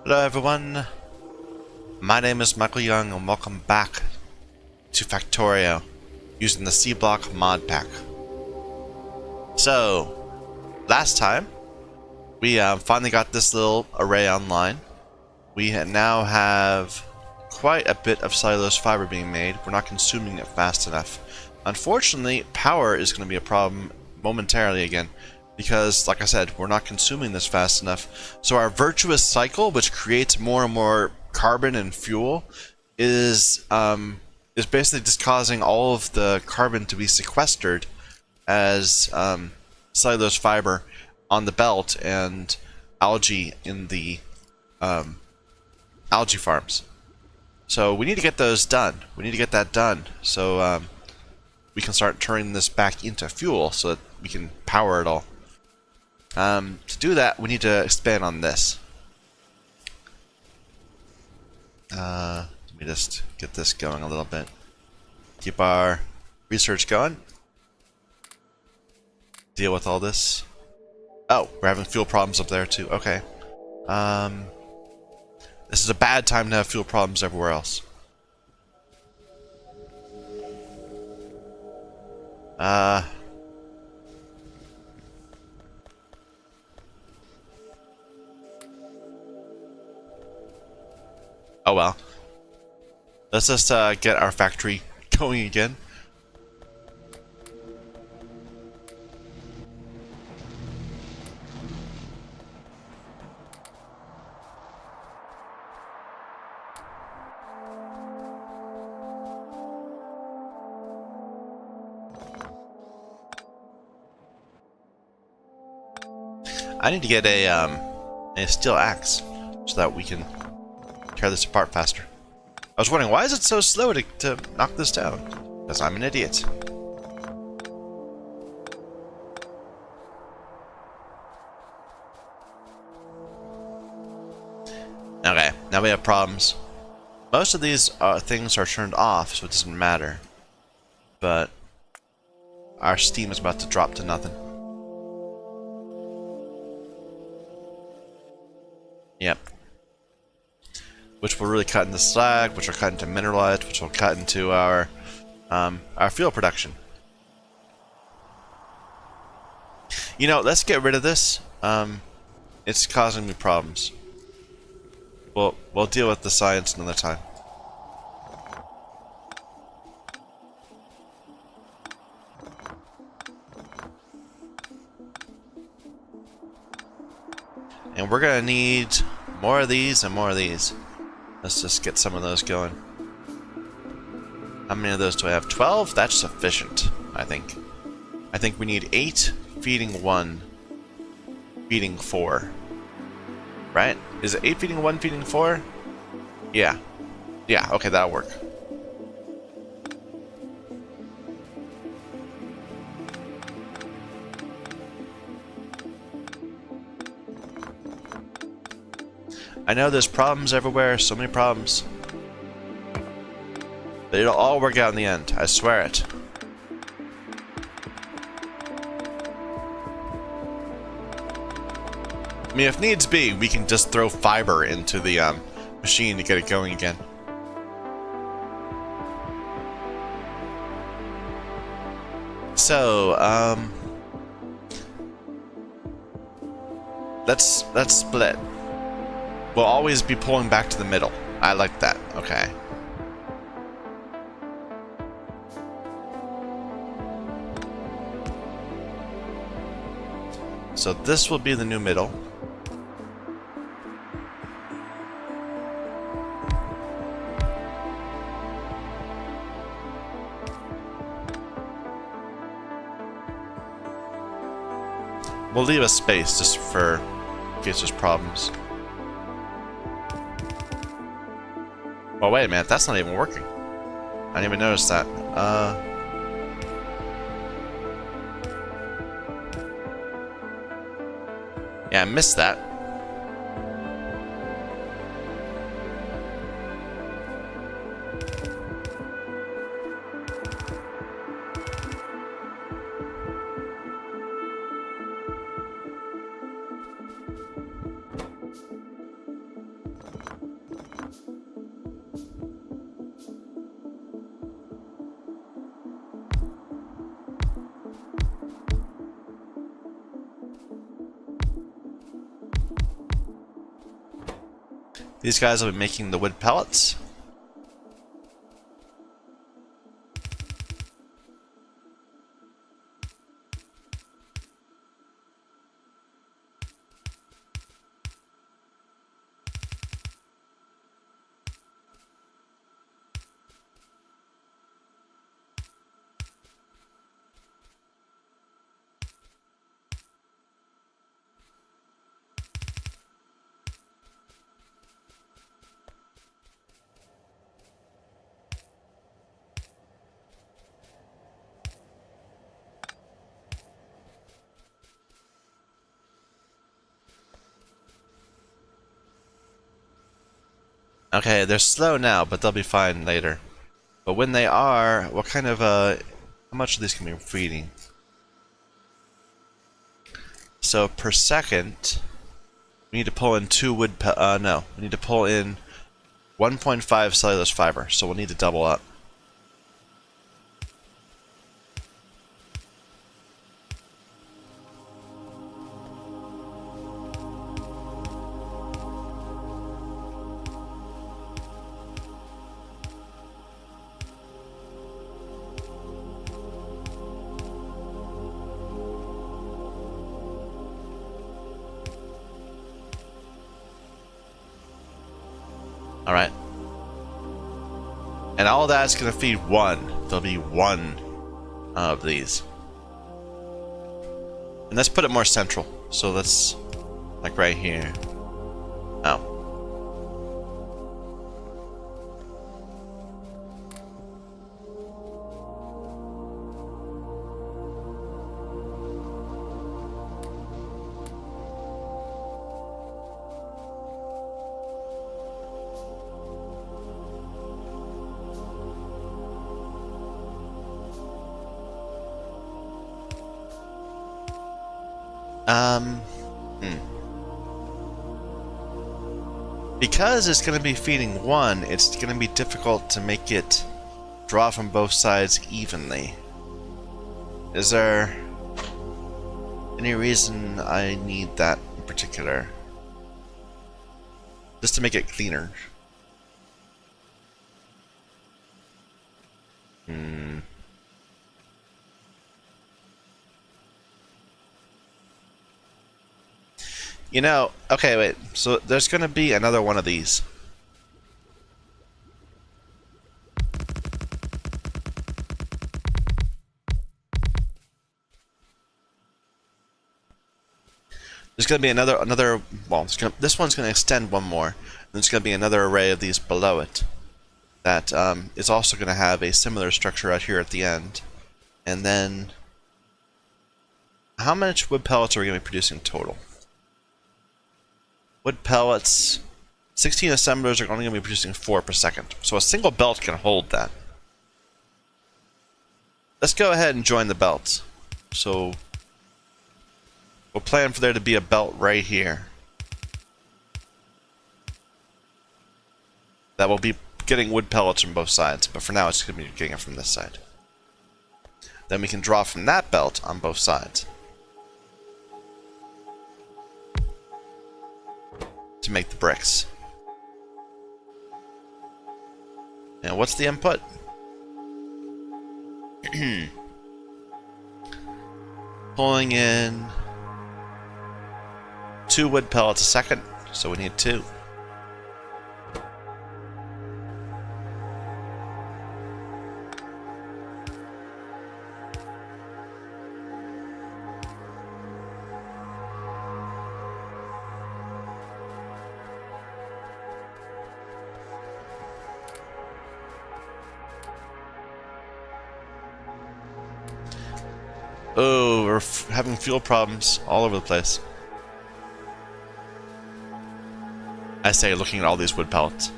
Hello everyone, my name is Michael Young and welcome back to Factorio using the C-Block mod pack. So, last time we finally got this little array online. We now have quite a bit of cellulose fiber being made. We're not consuming it fast enough. Unfortunately, power is going to be a problem momentarily again, because, like I said, we're not consuming this fast enough. So our virtuous cycle, which creates more and more carbon and fuel, is basically just causing all of the carbon to be sequestered as cellulose fiber on the belt and algae in the algae farms. So we need to get those done. We need to get that done so we can start turning this back into fuel so that we can power it all. To do that, we need to expand on this. Let me just get this going a little bit. Keep our research going. Deal with all this. Oh, we're having fuel problems up there too. Okay. This is a bad time to have fuel problems everywhere else. Oh well. Let's just get our factory going again. I need to get a steel axe so that we can tear this apart faster. I was wondering, why is it so slow to knock this down? Because I'm an idiot. Okay, now we have problems. Most of these things are turned off, so it doesn't matter. But our steam is about to drop to nothing. Yep. Which will really cut into slag, which will cut into mineralized, which will cut into our fuel production. You know, let's get rid of this. It's causing me problems. We'll deal with the science another time. And we're gonna need more of these and more of these. Let's just get some of those going. How many of those do I have? 12? That's sufficient, I think. I think we need 8 feeding 1, feeding 4. Right? Is it 8 feeding 1, feeding 4? Yeah. Yeah, okay, that'll work. I know there's problems everywhere, so many problems. But it'll all work out in the end, I swear it. I mean, if needs be, we can just throw fiber into the machine to get it going again. So, let's split. We'll always be pulling back to the middle. I like that. Okay. So this will be the new middle. We'll leave a space just for in case there's problems. Oh wait a minute, that's not even working. I didn't even notice that. Yeah, I missed that. These guys will be making the wood pellets. Okay, they're slow now, but they'll be fine later. But when they are, what kind of, how much of these can we be feeding? So per second, we need to pull in 2 wood no. We need to pull in 1.5 cellulose fiber, so we'll need to double up. Alright. And all that's going to feed one. There'll be one of these. And let's put it more central. So let's, like right here. Oh. Because it's going to be feeding one, it's going to be difficult to make it draw from both sides evenly. Is there any reason I need that in particular? Just to make it cleaner. You know, okay, wait. So there's going to be another one of these. There's going to be another. Well, this one's going to extend one more. And there's going to be another array of these below it. That is also going to have a similar structure out here at the end. And then, how much wood pellets are we going to be producing total? Wood pellets, 16 assemblers are only going to be producing 4 per second. So a single belt can hold that. Let's go ahead and join the belts. So we'll plan for there to be a belt right here. That will be getting wood pellets from both sides, but for now it's going to be getting it from this side. Then we can draw from that belt on both sides. To make the bricks. And what's the input? Pulling in 2 wood pellets a second, so we need 2. Oh, we're having fuel problems all over the place. I say, looking at all these wood pellets.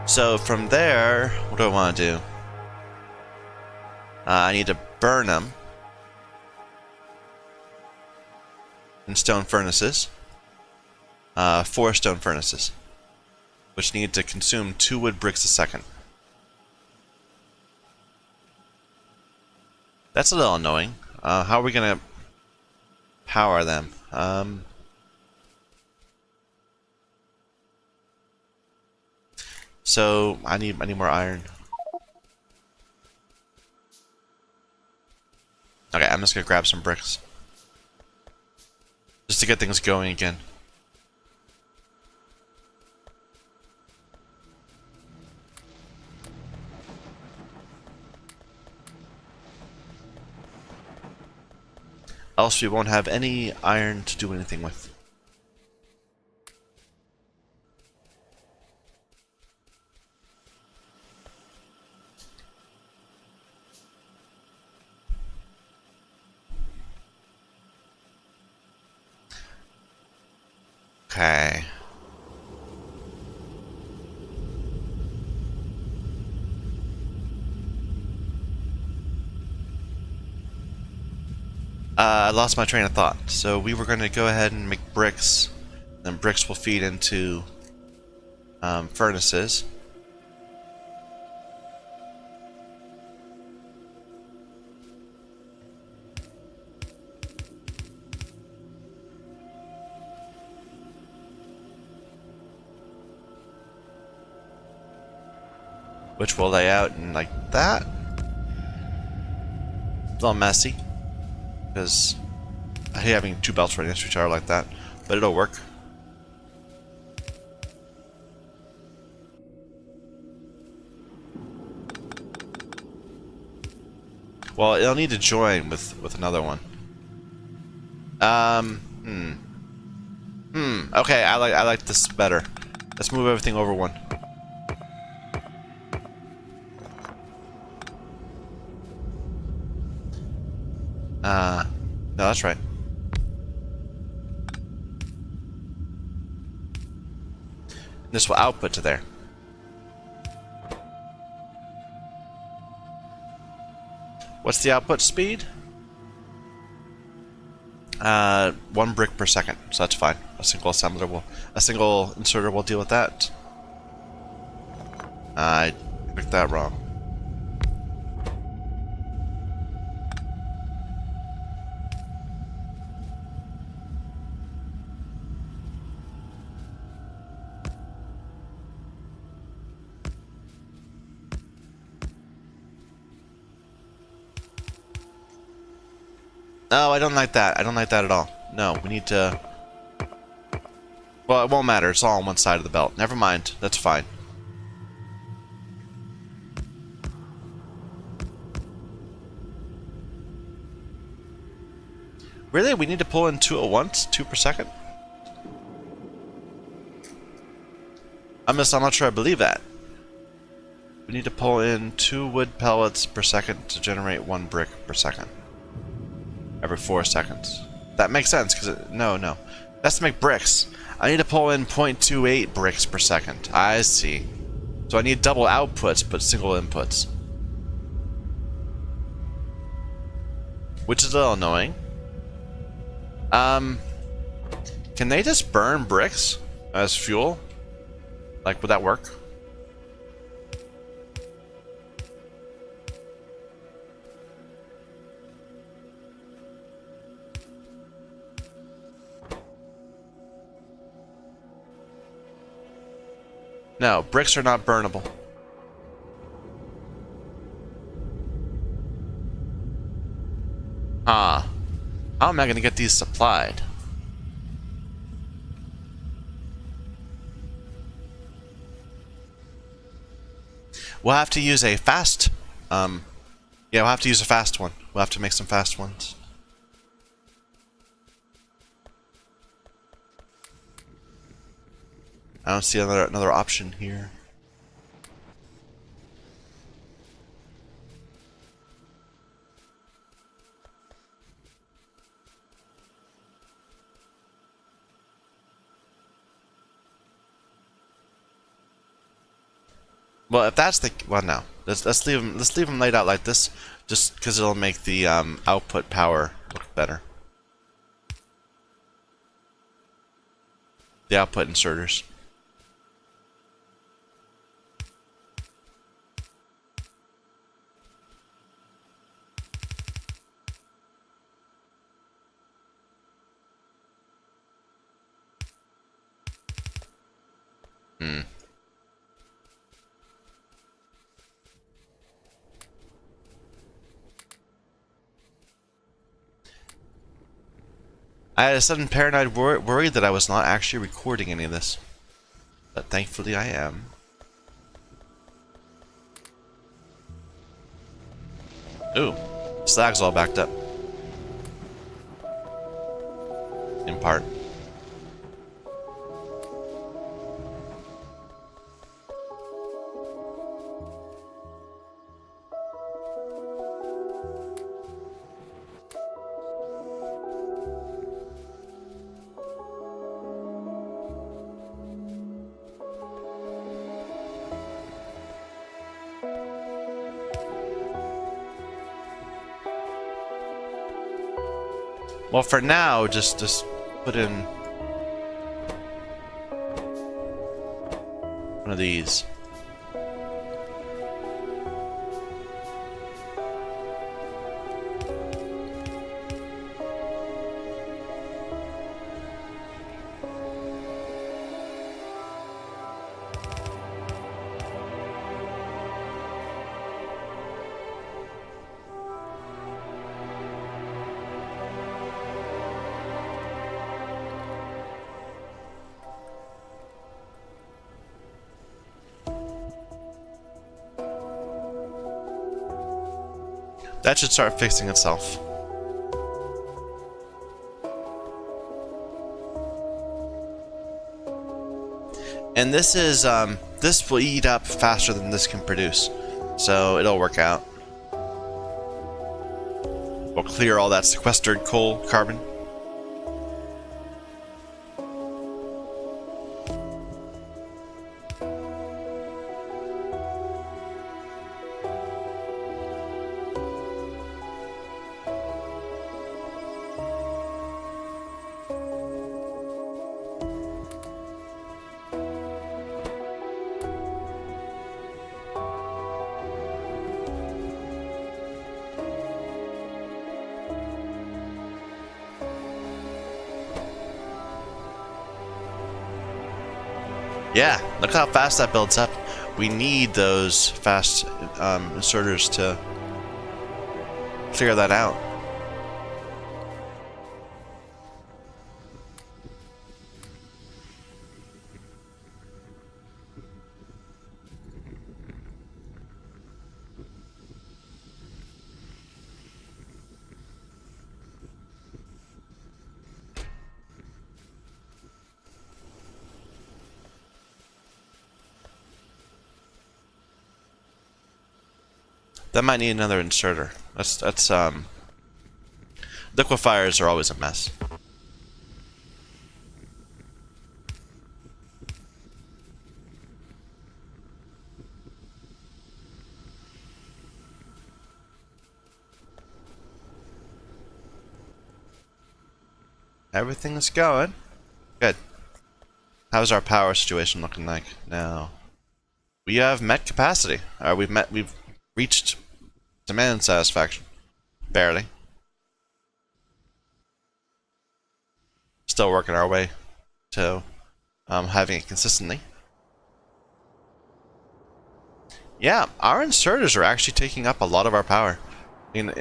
So from there, what do I want to do? I need to burn them in stone furnaces. 4 stone furnaces, which need to consume 2 wood bricks a second. That's a little annoying. How are we gonna power them. So I need more iron. Okay, I'm just gonna grab some bricks. Just to get things going again. Else we won't have any iron to do anything with. Okay. I lost my train of thought. So we were going to go ahead and make bricks. Then bricks will feed into furnaces. Which will lay out and like that. It's a little messy. Because I hate having two belts right next to each other like that. But it'll work. Well, it'll need to join with another one. Okay, I like this better. Let's move everything over one. No, that's right. This will output to there. What's the output speed? 1 brick per second, so that's fine. A single inserter will deal with that. I picked that wrong. No, I don't like that. I don't like that at all. No, we need to... Well, it won't matter. It's all on one side of the belt. Never mind. That's fine. Really? We need to pull in 2 at once? 2 per second? I'm not sure I believe that. We need to pull in 2 wood pellets per second to generate 1 brick per second. Every 4 seconds. That makes sense, because no. That's to make bricks. I need to pull in 0.28 bricks per second. I see. So I need double outputs, but single inputs. Which is a little annoying. Can they just burn bricks as fuel? Like, would that work? No, bricks are not burnable. Ah. How am I going to get these supplied? We'll have to use a fast... yeah, we'll have to use a fast one. We'll have to make some fast ones. I don't see another option here. Well, if that's the no, let's leave them laid out like this, just because it'll make the output power look better. The output inserters. I had a sudden paranoid worry that I was not actually recording any of this. But thankfully I am. Ooh, Slag's all backed up. In part. Well, for now, just put in one of these. That should start fixing itself. And this is, this will eat up faster than this can produce. So it'll work out. We'll clear all that sequestered coal, carbon. Yeah, look how fast that builds up. We need those fast inserters to clear that out. That might need another inserter. That's liquefiers are always a mess. Everything's going good. How's our power situation looking like now? We have met capacity. We've reached demand satisfaction. Barely. Still working our way to having it consistently. Yeah, our inserters are actually taking up a lot of our power. I mean,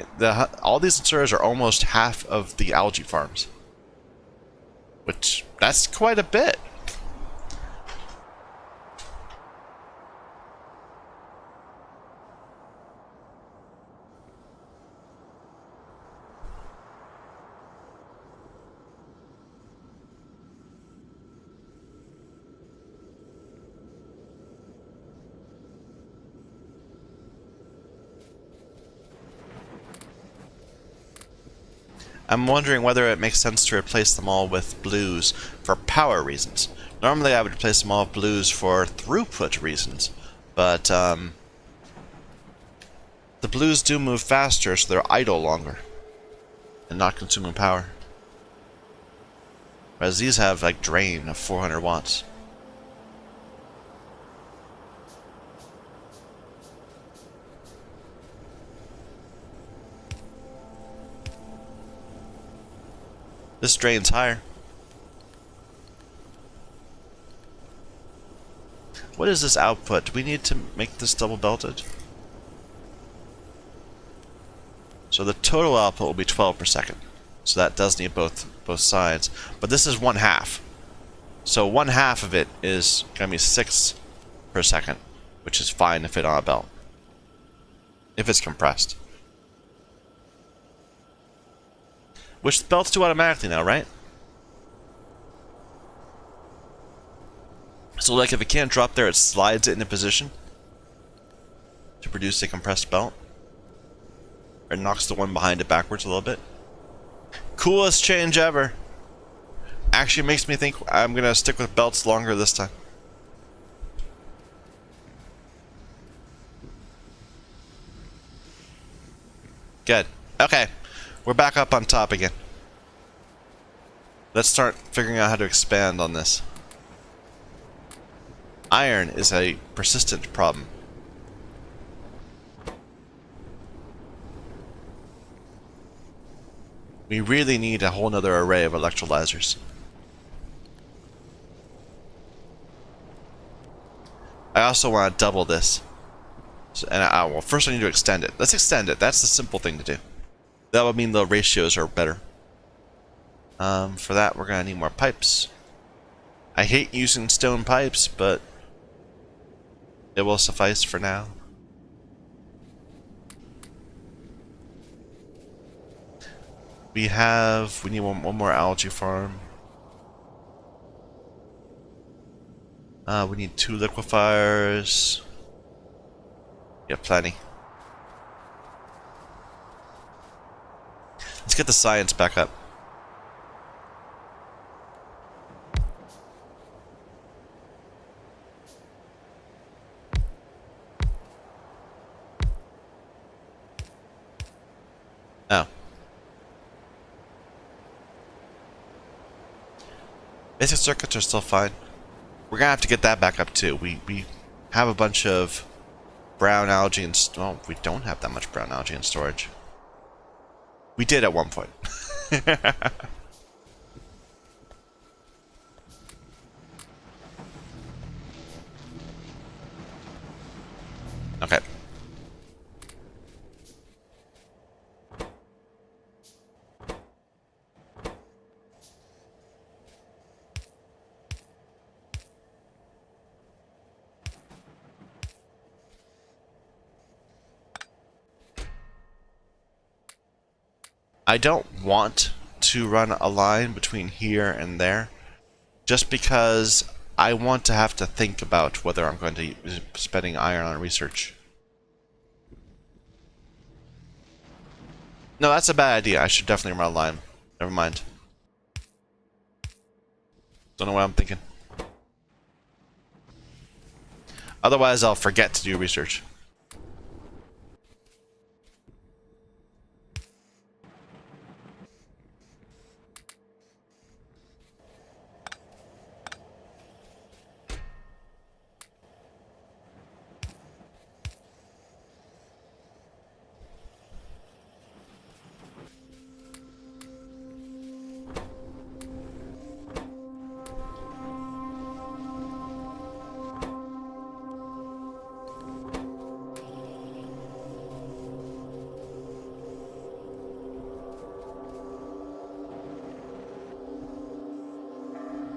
all these inserters are almost half of the algae farms. Which, that's quite a bit. I'm wondering whether it makes sense to replace them all with blues for power reasons. Normally I would replace them all with blues for throughput reasons, but the blues do move faster, so they're idle longer and not consuming power. Whereas these have like drain of 400 watts. This drain's higher. What is this output? Do we need to make this double belted? So the total output will be 12 per second. So that does need both sides. But this is 1/2. So 1/2 of it is going to be 6 per second, which is fine to fit on a belt. If it's compressed. Which the belts do automatically now, right? So like if it can't drop there, it slides it into position to produce a compressed belt. Or knocks the one behind it backwards a little bit. Coolest change ever. Actually makes me think I'm going to stick with belts longer this time. Good. Okay. We're back up on top again. Let's start figuring out how to expand on this. Iron is a persistent problem. We really need a whole nother array of electrolyzers. I also want to double this. So, well, first I need to extend it. Let's extend it. That's the simple thing to do. That would mean the ratios are better. For that, we're going to need more pipes. I hate using stone pipes, but it will suffice for now. We need one more algae farm. We need 2 liquefiers. Yeah, plenty. Let's get the science back up. Oh. Basic circuits are still fine. We're gonna have to get that back up too. We have a bunch of brown algae and well, we don't have that much brown algae in storage. We did at one point. Okay. I don't want to run a line between here and there, just because I want to have to think about whether I'm going to be spending iron on research. No, that's a bad idea. I should definitely run a line. Never mind. Don't know what I'm thinking. Otherwise, I'll forget to do research.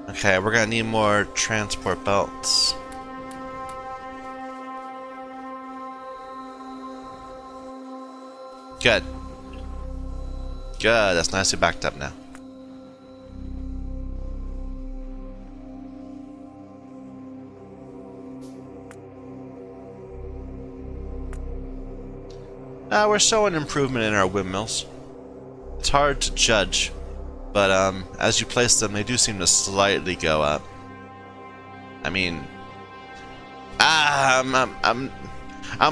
Okay, we're gonna need more transport belts. Good. Good, that's nicely backed up now. We're showing improvement in our windmills. It's hard to judge, but as you place them, they do seem to slightly go up. I mean, I'm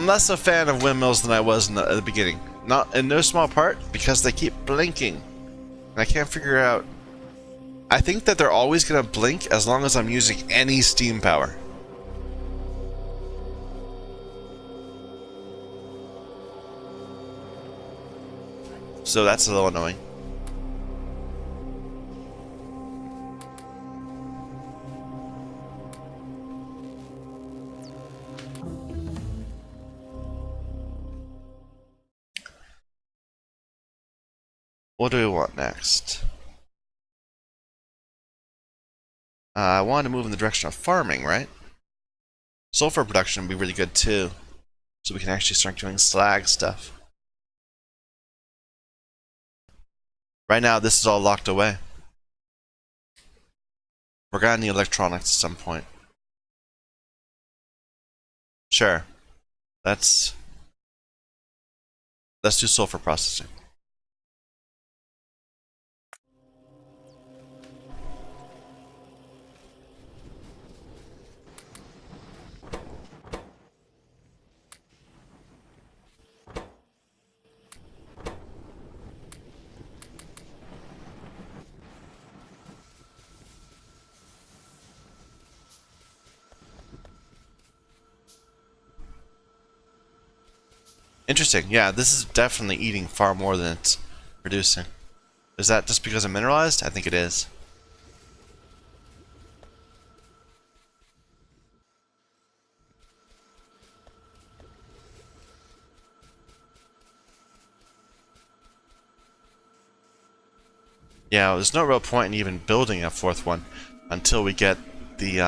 less a fan of windmills than I was in the beginning. Not in no small part because they keep blinking, and I can't figure out. I think that they're always gonna blink as long as I'm using any steam power. So that's a little annoying. What do we want next? I wanted to move in the direction of farming, right? Sulfur production would be really good too, so we can actually start doing slag stuff. Right now, this is all locked away. We're gonna need electronics at some point. Sure. Let's do sulfur processing. Interesting. Yeah, this is definitely eating far more than it's producing. Is that just because I'm mineralized? I think it is. Yeah, there's no real point in even building a fourth one until we get the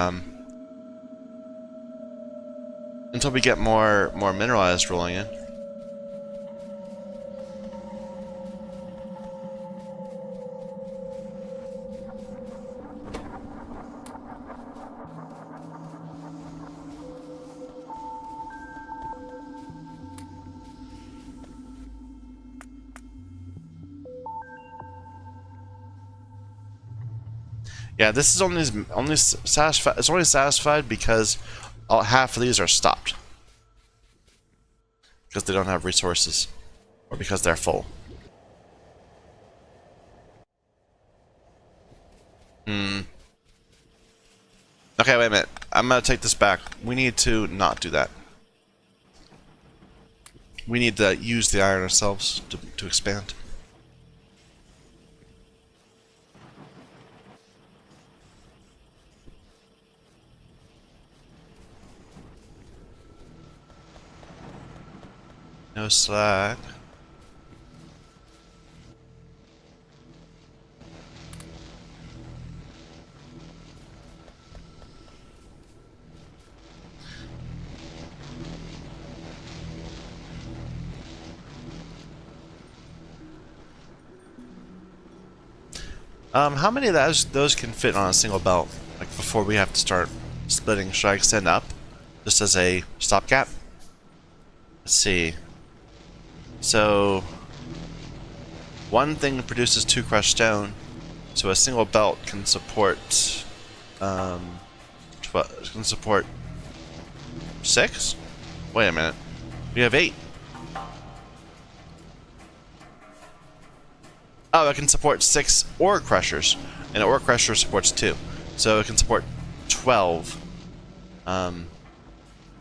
until we get more mineralized rolling in. Yeah, this is only satisfied. It's only satisfied because half of these are stopped because they don't have resources or because they're full. Okay, wait a minute. I'm gonna take this back. We need to not do that. We need to use the iron ourselves to expand. No slag. How many of those can fit on a single belt? Like before we have to start splitting, should I extend up just as a stopgap? Let's see. So one thing produces 2 crushed stone, so a single belt can support can support 6? Wait a minute. We have 8. Oh, it can support 6 ore crushers, and an ore crusher supports 2, so it can support 12. 12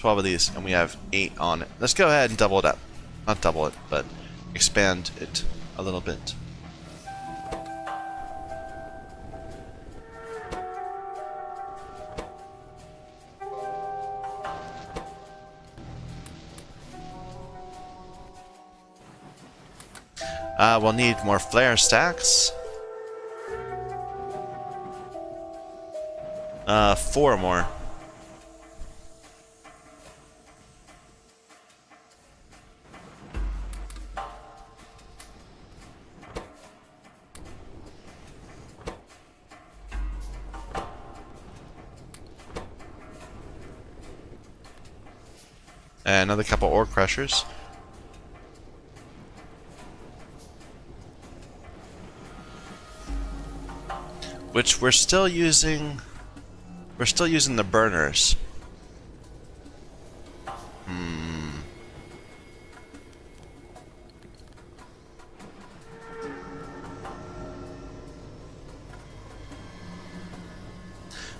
of these, and we have 8 on it. Let's go ahead and double it up. Not double it, but expand it a little bit. We'll need more flare stacks. 4 more. And another couple ore crushers. Which we're still using the burners.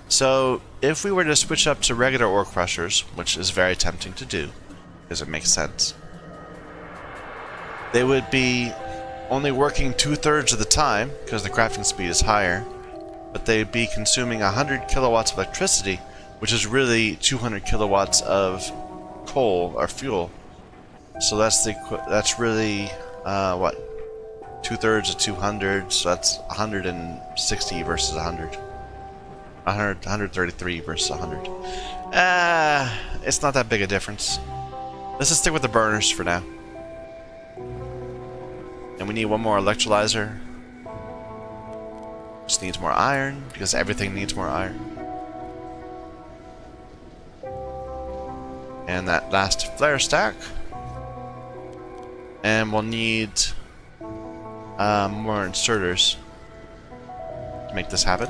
So if we were to switch up to regular ore crushers, which is very tempting to do, because it makes sense, they would be only working 2/3 of the time, because the crafting speed is higher, but they'd be consuming 100 kilowatts of electricity, which is really 200 kilowatts of coal or fuel. So that's really what, 2/3 of 200, so that's 160 versus 100. 133 versus 100. It's not that big a difference. Let's just stick with the burners for now. And we need one more electrolyzer. Just needs more iron, because everything needs more iron. And that last flare stack. And we'll need more inserters to make this happen.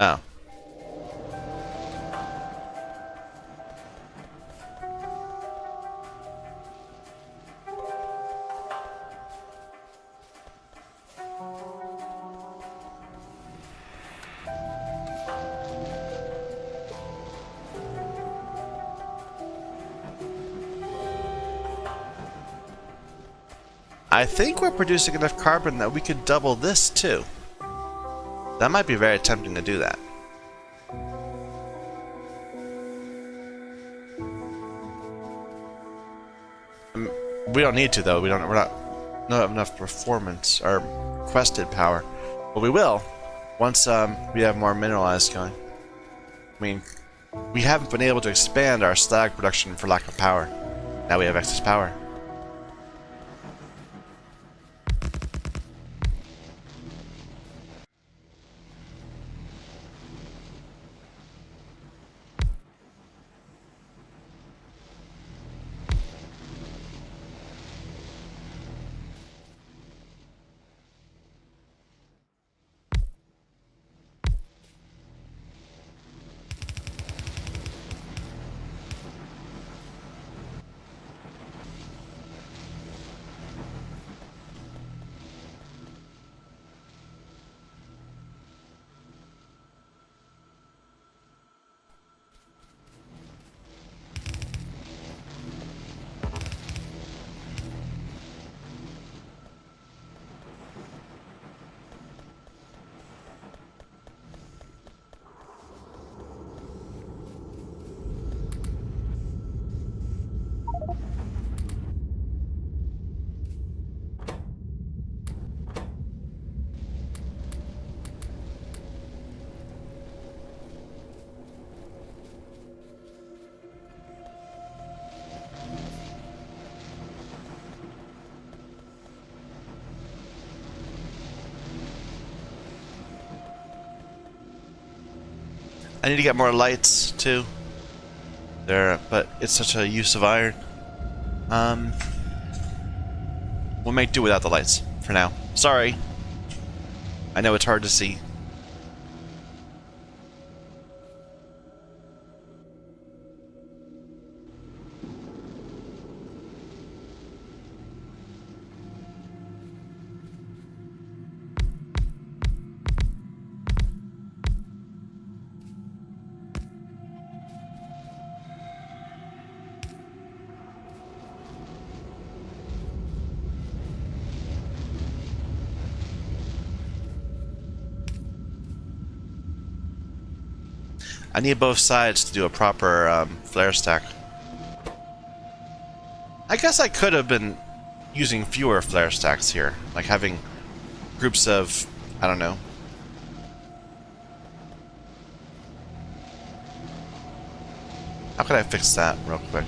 Oh. I think we're producing enough carbon that we could double this too. That might be very tempting to do that. We don't need to though. We're not have enough performance or quested power, but we will once we have more mineralized going. I mean, we haven't been able to expand our slag production for lack of power. Now we have excess power. I need to get more lights too. But it's such a use of iron. We'll make do without the lights for now. Sorry. I know it's hard to see. I need both sides to do a proper flare stack. I guess I could have been using fewer flare stacks here, like having groups of, I don't know. How could I fix that real quick?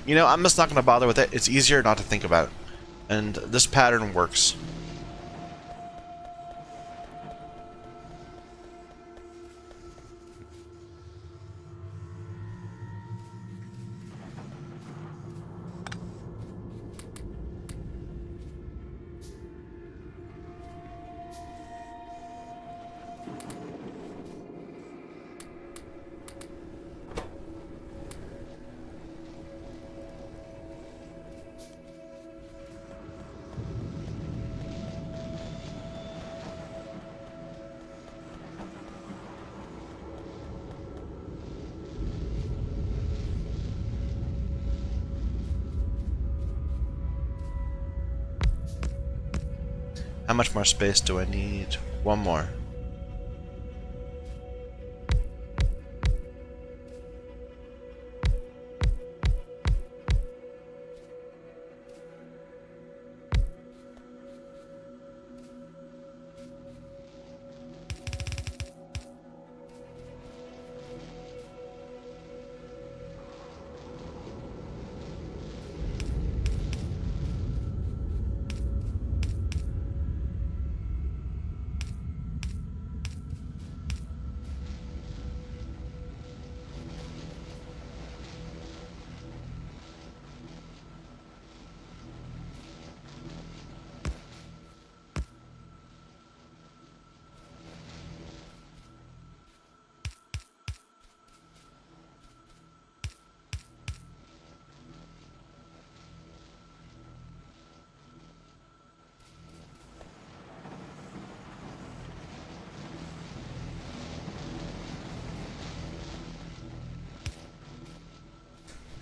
You know, I'm just not going to bother with it. It's easier not to think about it. And this pattern works. How much more space do I need? One more.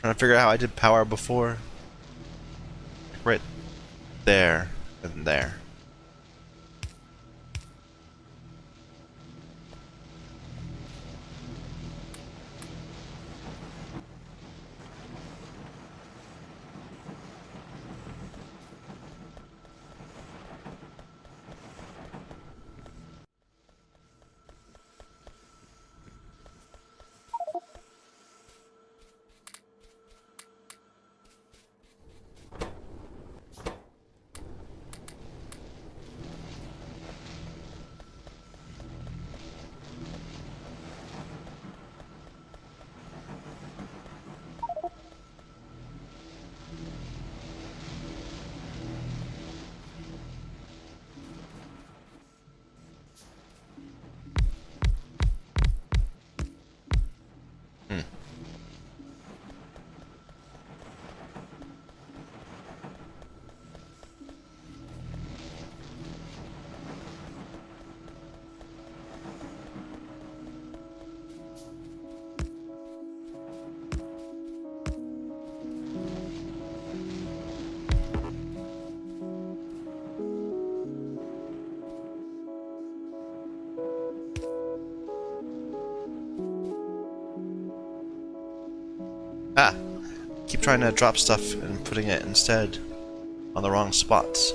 Trying to figure out how I did power before. Right there and there. Ah, keep trying to drop stuff and putting it instead on the wrong spots.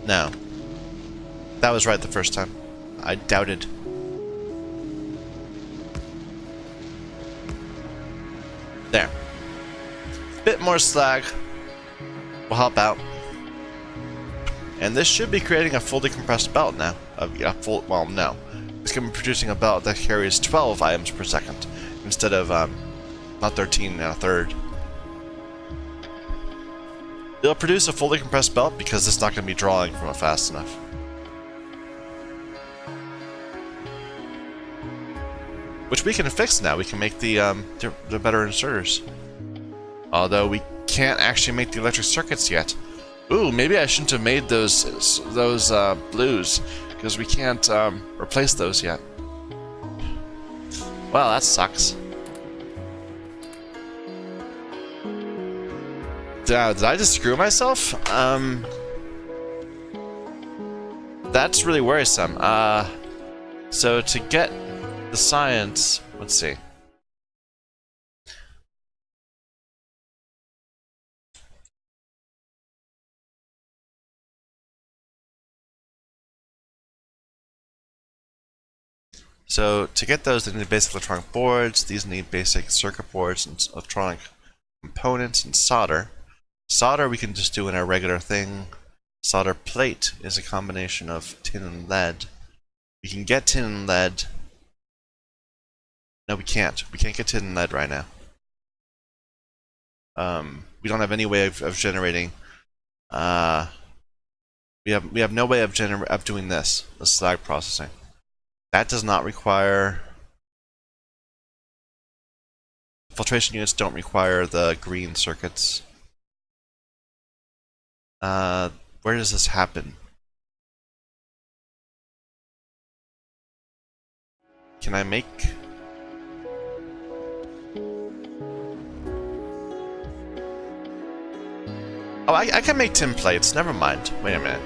No. That was right the first time. I doubted. There. Bit more slag will help out. And this should be creating a fully compressed belt now. Well, no. It's going to be producing a belt that carries 12 items per second instead of not 13 and a third. It'll produce a fully compressed belt because it's not going to be drawing from it fast enough. Which we can fix now. We can make the better inserters. Although we can't actually make the electric circuits yet. Ooh, maybe I shouldn't have made those blues because we can't replace those yet. Well, that sucks. Did I just screw myself? That's really worrisome. So to get the science, let's see. So to get those, they need basic electronic boards. These need basic circuit boards and electronic components and solder. Solder we can just do in our regular thing. Solder plate is a combination of tin and lead. We can get tin and lead. No, we can't. We can't get tin and lead right now. We don't have any way of generating We have no way of doing this, the slag processing. That does not require filtration units. Don't require the green circuits. Where does this happen? Can I make? Oh, I can make tin plates. Never mind. Wait a minute.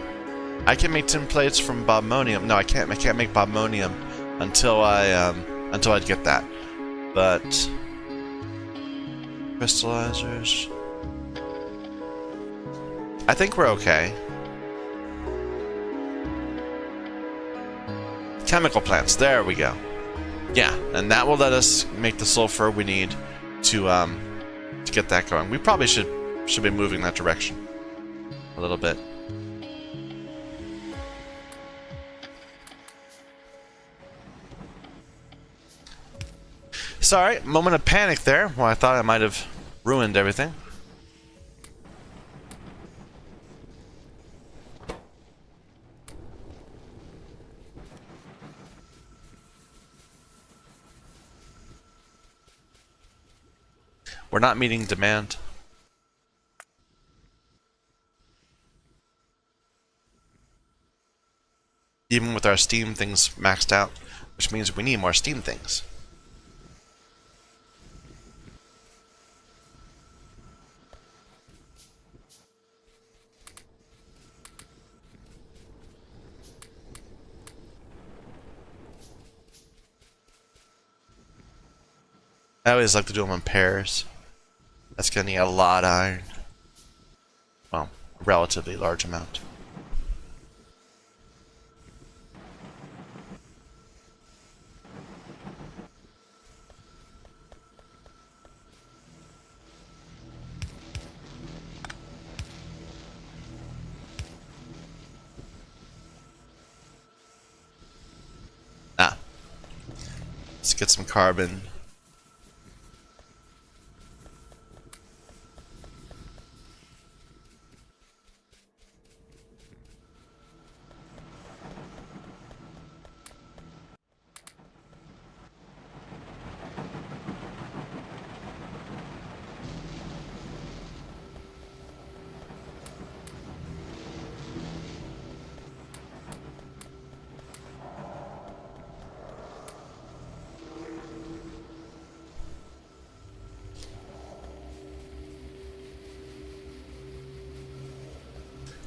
I can make tin plates from bobmonium. No, I can't. I can't make bobmonium until I get that. But crystallizers. I think we're okay. Chemical plants. There we go. Yeah, and that will let us make the sulfur we need to get that going. We probably should be moving that direction a little bit. Sorry, moment of panic there. Well, I thought I might have ruined everything. We're not meeting demand. Even with our steam things maxed out, which means we need more steam things. I always like to do them in pairs. That's gonna need a lot of iron. Well, a relatively large amount. Let's get some carbon.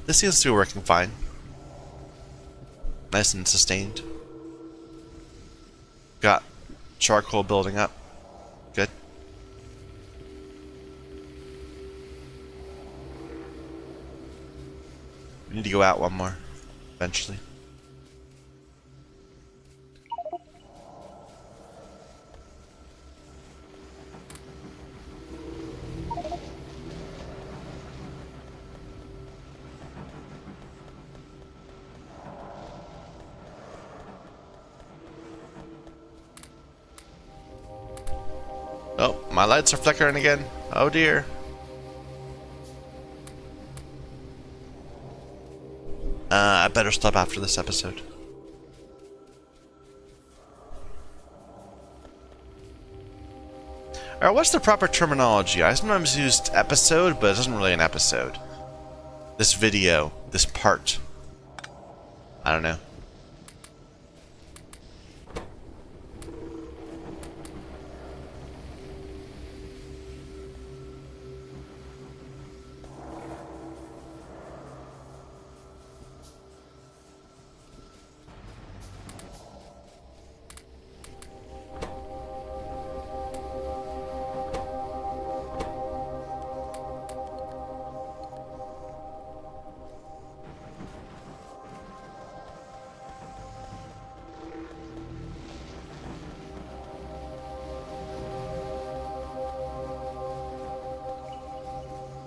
This seems to be working fine. Nice and sustained. Got charcoal building up. Good. We need to go out one more, eventually. Oh, my lights are flickering again. Oh dear. I better stop after this episode. Alright, what's the proper terminology? I sometimes used episode, but it isn't really an episode. This video, this part. I don't know.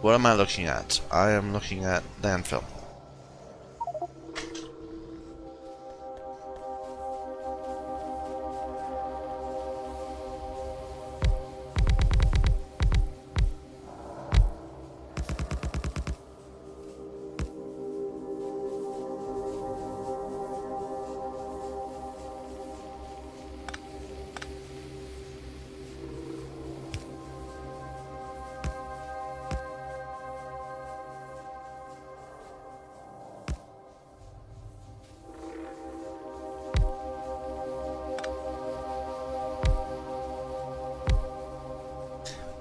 What am I looking at? I am looking at landfill.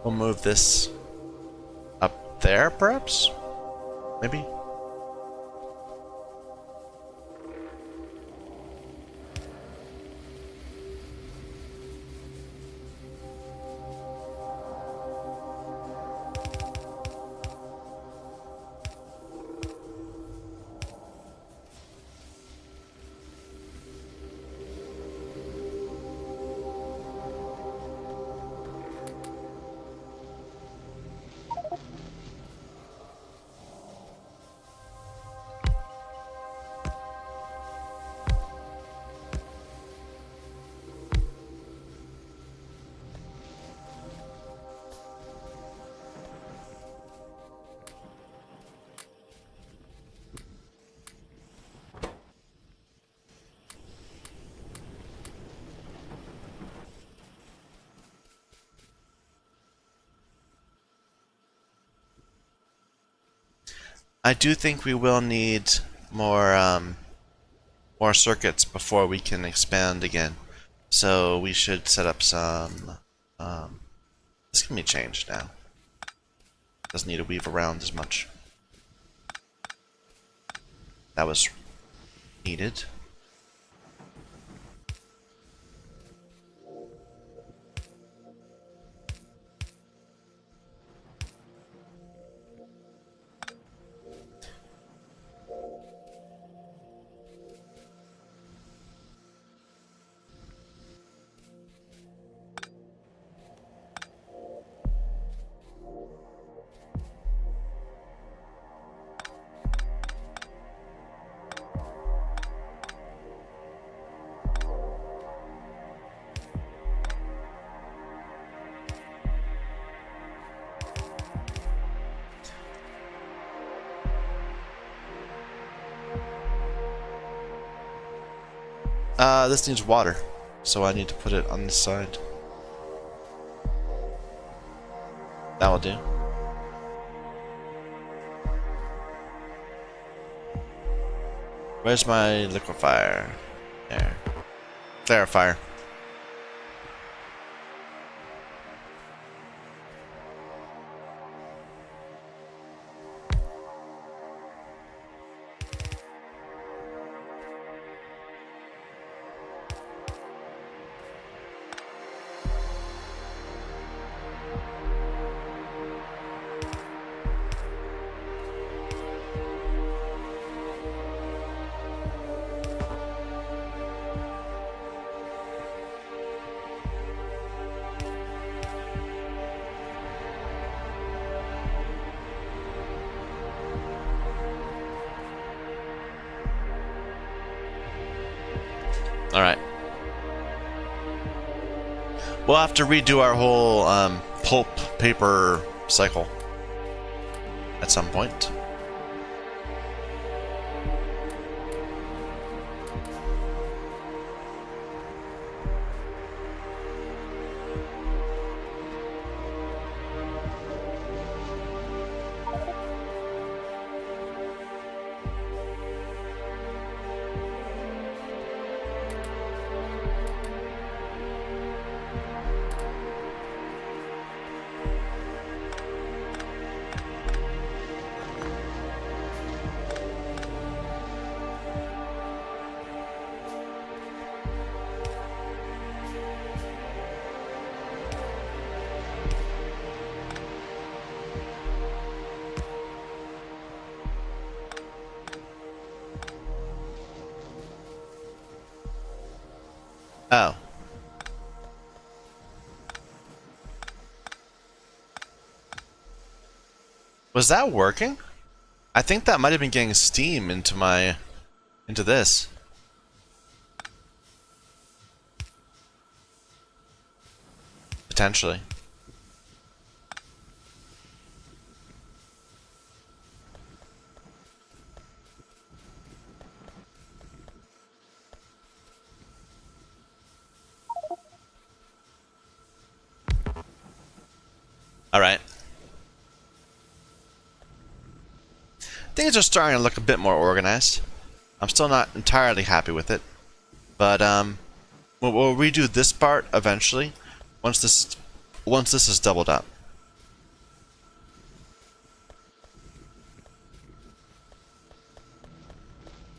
We'll move this up there, perhaps? Maybe? I do think we will need more circuits before we can expand again. So we should set up some. This can be changed now. Doesn't need to weave around as much. That was needed. This needs water, so I need to put it on this side. That will do. Where's my liquefier? There. Clarifier. Alright. We'll have to redo our whole pulp paper cycle at some point. Oh. Was that working? I think that might have been getting steam into this. Potentially. Alright. Things are starting to look a bit more organized. I'm still not entirely happy with it. But we'll redo this part eventually once this is doubled up.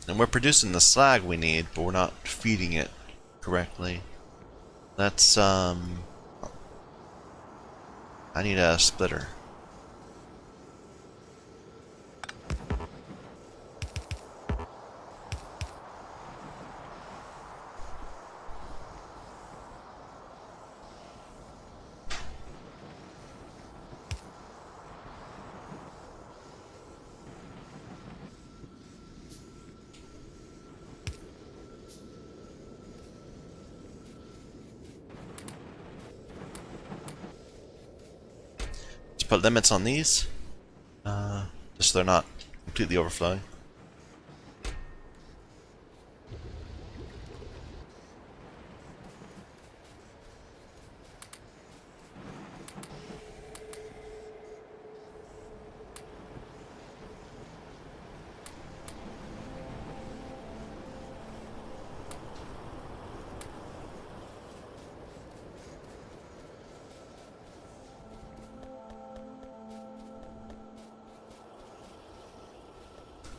And we're producing the slag we need, but we're not feeding it correctly. Let's, I need a splitter. Put limits on these, just so they're not completely overflowing.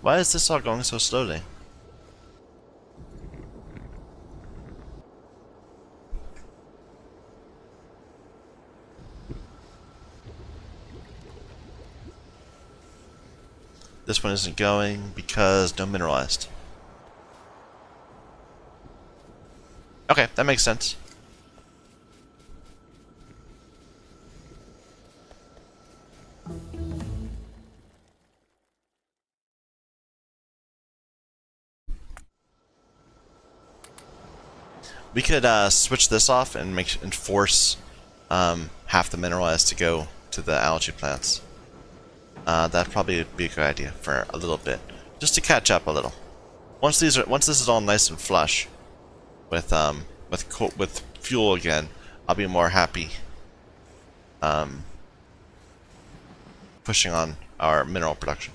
Why is this all going so slowly? This one isn't going because no mineralized. Okay, that makes sense. We could switch this off and force half the mineralized to go to the algae plants. That'd probably be a good idea for a little bit, just to catch up a little. Once this is all nice and flush with fuel again, I'll be more happy pushing on our mineral production.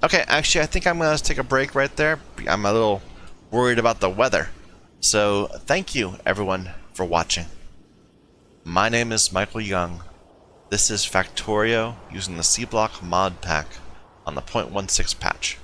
Okay, actually, I think I'm going to take a break right there. I'm a little worried about the weather. So, thank you, everyone, for watching. My name is Michael Young. This is Factorio using the C-Block mod pack on the .16 patch.